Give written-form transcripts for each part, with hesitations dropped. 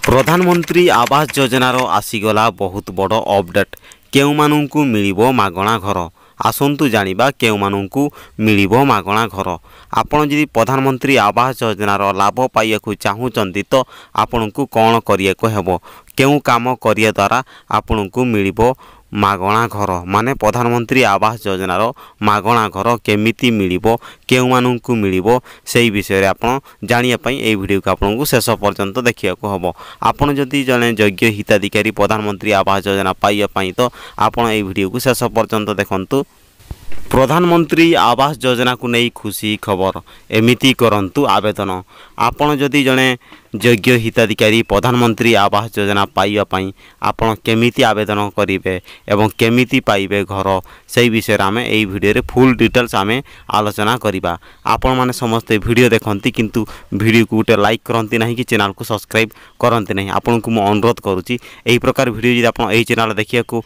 प्रधानमंत्री आवास योजनार आसीगला बहुत बड़ अपडेट केउमानंकु मिलिबो मागणा घर आसंतु जानिबा केउमानंकु मिलिबो मागणा घर आपण जदि प्रधानमंत्री आवास योजनार लाभ पाइବାକୁ चाहूचंती तो आपनकु कोन करिएको हेबो केउ काम करिया द्वारा आपनकु मिलिबो मागणा घर माने प्रधानमंत्री आवास योजनार मागणा घर केमिति मिलिबो केउमानंकु मिलिबो सेही विषय रे आपण जानिया पई ए वीडियो को आपनकु शेष पर्यंत देखियाको हबो। आपण जदि जने योग्य हिताधिकारी प्रधानमंत्री आवास योजना पाइया पई तो आपण ए वीडियो को शेष पर्यंत देखंतु। प्रधानमंत्री आवास योजना को नहीं खुशी खबर एमिति करंतु आवेदन आपण जदि जने योग्य हिताधिकारी प्रधानमंत्री आवास योजना पाइबा पई आपण केमिति आवेदन करिवे एवं केमिति पाइबे घर सही विषय आमे एई वीडियो रे फुल डिटेल्स आमे आलोचना करिबा। आपण माने समस्त वीडियो देखंती किंतु वीडियो को गोटे लाइक करंती नहीं कि चैनल को सब्सक्राइब करंती नहीं आपण को मु अनुरोध करूची एई प्रकार वीडियो जदि आपण एई चैनल देखिया को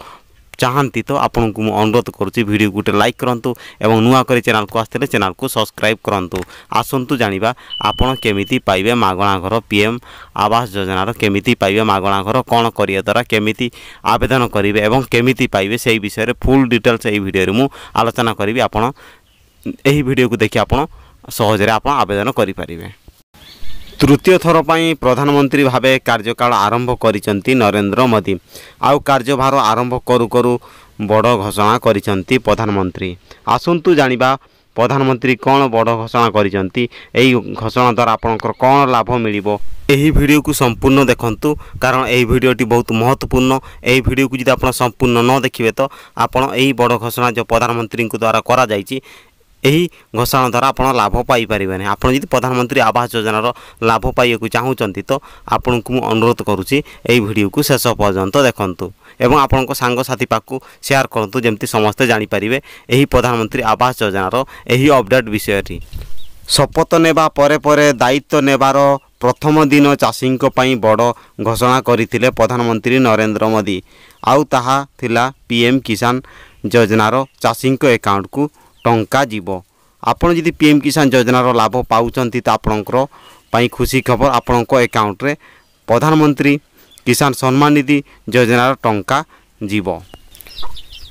चाहती तो आपन को अनुरोध करुँची वीडियो गोटे लाइक करूँ एवं नुआ कर चैनल को आसते चैनल को सब्सक्राइब करूँ। आसतु जानिबा आपण केमिति पाइबे मागणा घर पीएम आवास योजनार केमिति पाइबे मागणा घर कौन करिया द्वारा केमिति आवेदन करेंगे एवं केमिति पाइबे से विषय रे फुल डिटेल्स यही वीडियो मु आलोचना करी आपण यही वीडियो को देखि आपण सहजरे आपण आवेदन करि परिबे। तृतीय थर पर प्रधानमंत्री भावे कार्यकाल आरंभ करिसंती नरेंद्र मोदी आउ कार्यभार आरंभ करू करू बड़ घोषणा करिसंती प्रधानमंत्री। आसंतु जानिबा प्रधानमंत्री कौन बड़ घोषणा करिसंती एही घोषणा द्वारा आपनकर कौन लाभ मिलिबो एही वीडियो को संपूर्ण देखंतु कारण एही वीडियोटी बहुत महत्वपूर्ण। एही वीडियो को जदि आपण संपूर्ण न देखिबे तो आपण एही बड़ घोषणा जो प्रधानमंत्री द्वारा करा जायछि यही घोषणा द्वारा आप लाभ पाई पारे। आप प्रधानमंत्री आवास योजनार लाभ पाइବାକୁ चाहूँगी तो आपन को अनुरोध करुँची यही वीडियो को शेष पर्यंत देखंतु एवं आपण सांगसाथी पाखु शेयर करंतु जेमती समस्ते जानिपारे यही प्रधानमंत्री आवास योजनार यही अपडेट विषयटी। शपथ नेबा परे परे दायित्व नेबार प्रथम दिन चाषी बड़ घोषणा करथिले प्रधानमंत्री नरेंद्र मोदी आउ ताहा थिला पीएम किसान योजनार चाषी अकाउंट को टंका जीवो। आपण जदि पीएम किसान योजनार लाभ पाउचंती तो आपणकर पई खुशी खबर आपणको अकाउंट रे प्रधानमंत्री किसान सम्मान निधि योजनार टंका जीवो।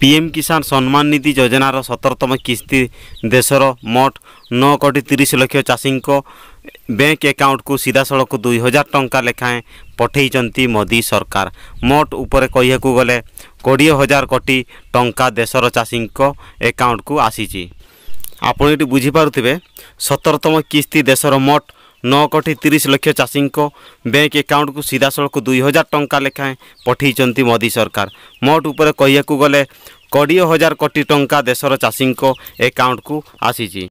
पीएम किसान सम्मान निधि योजनार 17तम किस्ती देशर मोट 9,30,00,000 चाषी बैंक अकाउंट को सीधा सड़क 2000 टंका लेखाएं पठेइचंती मोदी सरकार। मोट उपरे कहियाकू गले 20,000 कोटी टंका देशर चाषी अकाउंट को आसीची। आपण ये बुझी पारुथिबे 17तम किस्ती देशर मोट 9,30,00,000 चाषी बैंक अकाउंट को सीधा सड़क 2000 टंका लेखाएं पठेइचंती मोदी सरकार। मोट उपरे कहियाकू गले 20,000 कोटी टंका देशर चाषी अकाउंट को आसीची।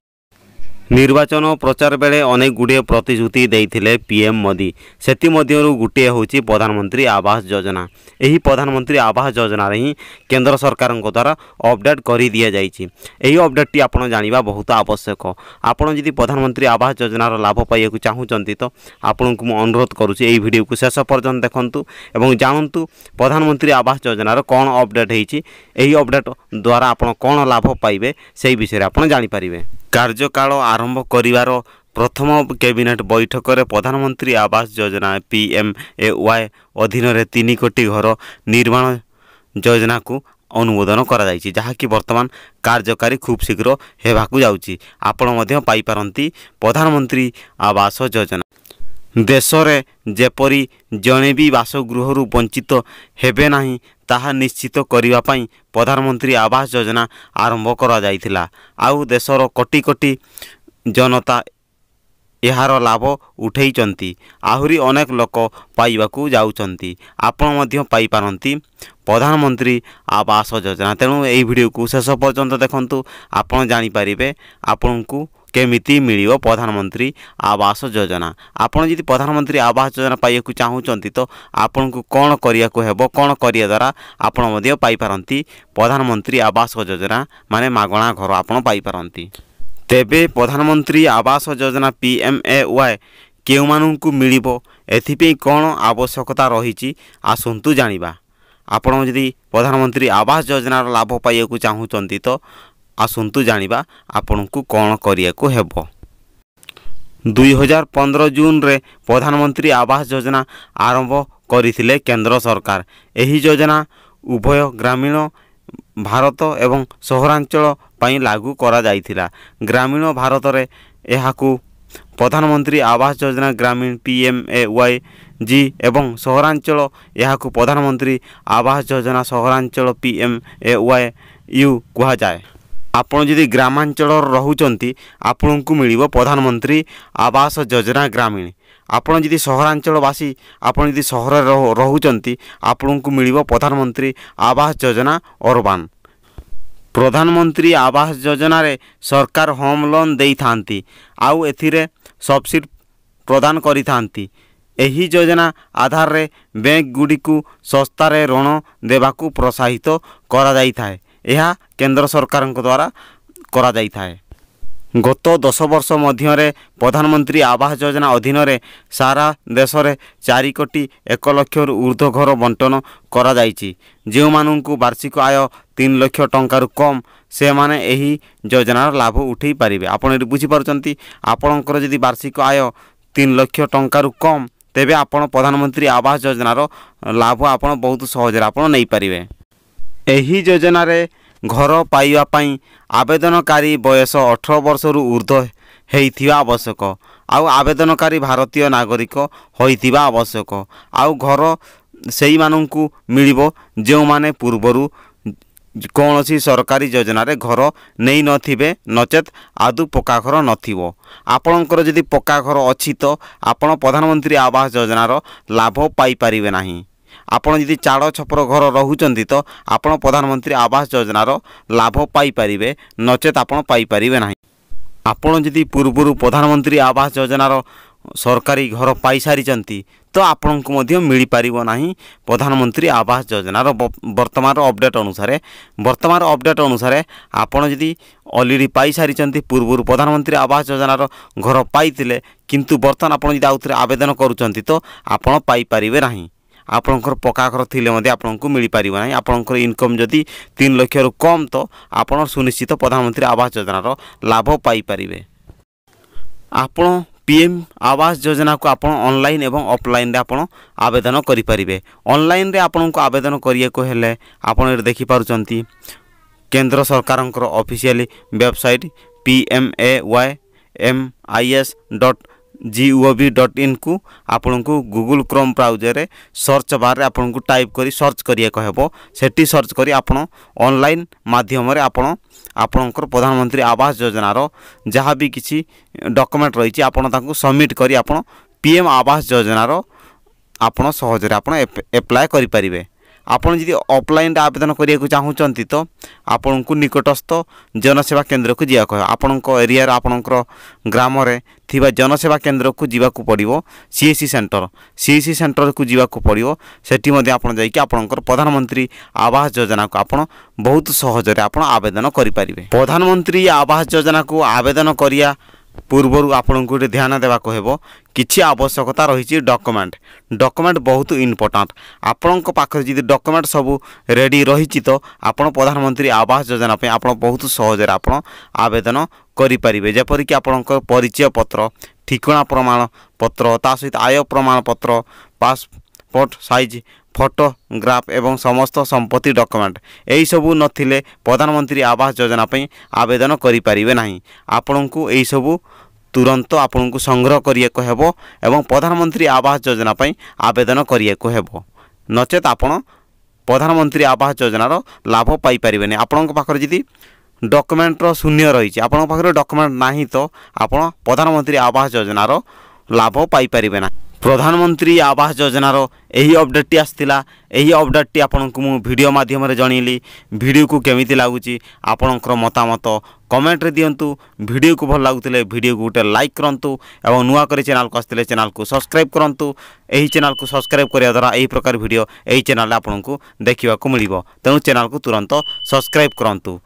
निर्वाचन प्रचार बेले अनेक गुड़े प्रतिश्रुति देइथिले पीएम मोदी सेति मध्यरु गुटे होची प्रधानमंत्री आवास योजना। एही प्रधानमंत्री आवास योजना रे ही केंद्र सरकार द्वारा अपडेट करि दिया जाइछि। एही अपडेट टी आपण जानिबा बहुत आवश्यक। आपण जदि प्रधानमंत्री आवास योजनार लाभ पाइବାକୁ चाहूचंती तो आपण को मु अनुरोध करूची एही वीडियो को शेष पर्यंत देखंतु एवं जानंतु प्रधानमंत्री आवास योजनार कोन अपडेट हेछि एही अपडेट द्वारा आपण कोन लाभ पाइबे सेही विषय आपण जानि परिबे। कार्यकाल आरंभ करिवार प्रथम कैबिनेट बैठक में प्रधानमंत्री आवास योजना पीएमएवाई अधीन 3 कोटी घर निर्माण योजना को अनुमोदन करा जायछि जहाँकि वर्तमान कार्यकारी खूब शीघ्र हेबाकू जाउछि। आपण मध्य पाई पारंती प्रधानमंत्री आवास योजना। देश रे जेपरी जणे भी बासगृह वंचित हेबे नाही ताहा निश्चित करिवा पई प्रधानमंत्री आवास योजना आरंभ करा जायथिला। आउ देशर कोटी कोटी जनता यार लाभ उठेइचंती आहुरी अनेक लोक पाइबाकू जाउचंती। आपण मध्य पाई पारंती प्रधानमंत्री आवास योजना। तेणु एही वीडियो को शेष पर्यंत देखंतु आपण जानि परिबे आपनकू केमिति मिलियो प्रधानमंत्री आवास योजना। आपण जदि प्रधानमंत्री आवास योजना पाइବାକୁ चाहूचंती तो आपण को कोन करियाको हेबो कोन करिया द्वारा आपण मध्य पाई पारंती प्रधानमंत्री आवास योजना माने मागणा घर आपण पाई पारंती। तेबे प्रधानमंत्री आवास योजना पीएमएवाई केउमानंकु मिलिबो एथिपे कोन आवश्यकता रहिछि आसंतु जानिबा। आपण जदि प्रधानमंत्री आवास योजनार लाभ पाइବାକୁ चाहूचंती तो आसंतु जानिबा आपनकु कोन करियाको हेबो। 2015 जून रे प्रधानमंत्री आवास योजना आरंभ करथिले केंद्र सरकार। एही योजना उभय ग्रामीण भारत एवं सहरांचल पई लागू करा जाइथिला। ग्रामीण भारत रे एहाकू प्रधानमंत्री आवास योजना ग्रामीण PMAY एवं सहरांचल एहाकू प्रधानमंत्री आवास योजना सहरांचल PMAYU कहा जाए। आपण जदि ग्रामांचल रहुचंती आपन को मिलिबो प्रधानमंत्री आवास योजना ग्रामीण। आपण जदि सहरांचलवासी आपण जदि सहर रहुचंती आपन को मिलिबो प्रधानमंत्री आवास योजना अर्बान। प्रधानमंत्री आवास योजना रे सरकार होम लोन देई थांती आउ एथिरे सब्सिडी प्रदान करि थांती। एही योजना आधार रे बैंक गुडी को सस्ता रे ऋण देबाकू प्रोत्साहित करा जाई थाए। यह केंद्र सरकार द्वारा करा जाई थाए। गत 10 वर्ष मध्य प्रधानमंत्री आवास योजना अधीन रे सारा देश रे 4 कोटी 1 लाख ऊर्ध्व घर बंटन करा जाइछि। जो मानू वार्षिक आय 3 लाख टंका कम से माने एही योजनार लाभ उठै पारिबे। आपण बुझी पारुचंती आपणकर जदि वार्षिक आय 3 लाख टंका कम तेबे आपण प्रधानमंत्री आवास योजनार लाभ आपण बहुत सहज आपण नै पारिबे। एही योजना रे घर पाइबा पई आवेदनकारी बयस 18 वर्ष रु ऊर्ध्व हेइथिबा आवश्यक। आउ आवेदनकारी भारतीय नागरिक होइथिबा आवश्यक। आउ घर सेही माननकू मिलिबो जो माने पूर्वरु कौनसी सरकारी योजना रे घर नहीं नथिबे नचेत आदु पक्का घर नथिबो। आपणकर जदि पक्का घर अछि तो आपण प्रधानमंत्री आवास योजनार लाभ पाई पारिबे नाही। आपण जदि चाड़ छपर घर रहुचंती तो आपण प्रधानमंत्री आवास योजनार लाभ पाई पारिबे नचेत आपण पाई पारिबे नाही। आपण जदि पूर्वरु प्रधानमंत्री आवास योजनार सरकारी घर पाई सारिचंती तो आपण को मध्य मिली पारिबो नाही प्रधानमंत्री आवास योजनार वर्तमान अपडेट अनुसार आपण जदि ऑलरेडी पाई सारिचंती पूर्वरु प्रधानमंत्री आवास योजनार घर पाइतिले किंतु वर्तमान आपण जदि आउथरे आवेदन करूचंती तो आपण पाई पारिबे नाही। आपणकर पक्का घर थिले मध्ये आपनको मिली पारिबो नाही। आपणकर इनकम जदि 3 लाख रु कम तो आपण सुनिश्चित प्रधानमंत्री आवास योजनार लाभ पाई पारिबे। आपण PM आवास योजना को आपण ऑनलाइन एवं ऑफलाइन रे आपण आवेदन करि परिबे। ऑनलाइन रे आपण को आवेदन करिए को हेले आपण देखि पारुचंती केंद्र सरकारंकर ऑफिशियली वेबसाइट PMAYMIS.gov.in को आपण को गूगल क्रोम ब्राउजर रे सर्च बार रे आपण को टाइप करी सर्च करिए कहबो। सेठी सर्च करी आपण ऑनलाइन माध्यम रे आपण आपणकर प्रधानमंत्री आवास योजनार जहाँ भी किसी डॉक्यूमेंट रही आपण ताकू सबमिट करी आपण PM आवास योजनार आपण सहजरे आपण एप्लाय करि परिबे। आपण जदि ऑफलाइन आवेदन करिया को चाहूचंती तो आपण को निकटस्थ जनसेवा केंद्र को जिया कह आपण को एरिया रे आपणकर ग्राम रे थिबा जनसेवा केंद्र को जीवा को पड़िबो। CSC सेंटर को जीवा को पड़िबो। सेठी मध्ये आपण जाई कि आपणकर प्रधानमंत्री आवास योजना को आपण बहुत सहजरे आपण आवेदन करि परिबे। प्रधानमंत्री आवास योजना को आवेदन करिया पूर्वरु आपण को ध्यान देवा को हेबो। किछि आवश्यकता रही डॉक्यूमेंट बहुत इंपोर्टेंट। आपण को पाखरे जदि डॉक्यूमेंट सब रेडी रही तो आपण प्रधानमंत्री आवास योजना पे आपण बहुत सहजरे आपण आवेदन करि परिबे। जेपरि कि आपण परिचय पत्र ठिकाना प्रमाण पत्र ता सहित आय प्रमाण पत्र पासपोर्ट साइज फोटोग्राफ एवं समस्त संपत्ति डॉक्यूमेंट एई सबू नथिले प्रधानमंत्री आवास योजना पे आवेदन करि परिबे नाही। आपण को एई सबू तुरंत आपण को संग्रह करिए को हेबो एवं प्रधानमंत्री आवास योजना पे आवेदन करिए को हेबो नचेत आपण प्रधानमंत्री आवास योजनार लाभ पाई परिबे नै। आपण पाखरे जदि डॉक्यूमेंट शून्य रही आपण पाखरे डॉक्यूमेंट नाही तो आपण प्रधानमंत्री आवास योजनार लाभ पाई परिबे ना। प्रधानमंत्री आवास योजनार यही अपडेट आसला। यही अपडेट आपको मु वीडियो माध्यम रे जनइली। वीडियो को केमिति लागुची आपणकर मतामत कमेंट रे दियंतु। वीडियो को भल लागुतिले वीडियो को गोटे लाइक करंतु एवं नुआ करे चैनल को आसतिले चैनल को सब्सक्राइब करंतु। एही चैनल को सब्सक्राइब करिया द्वारा एही प्रकार वीडियो एही चैनल आपनको देखिबा को मिलिबो। तेणु चैनल को तुरंत सब्सक्राइब करंतु।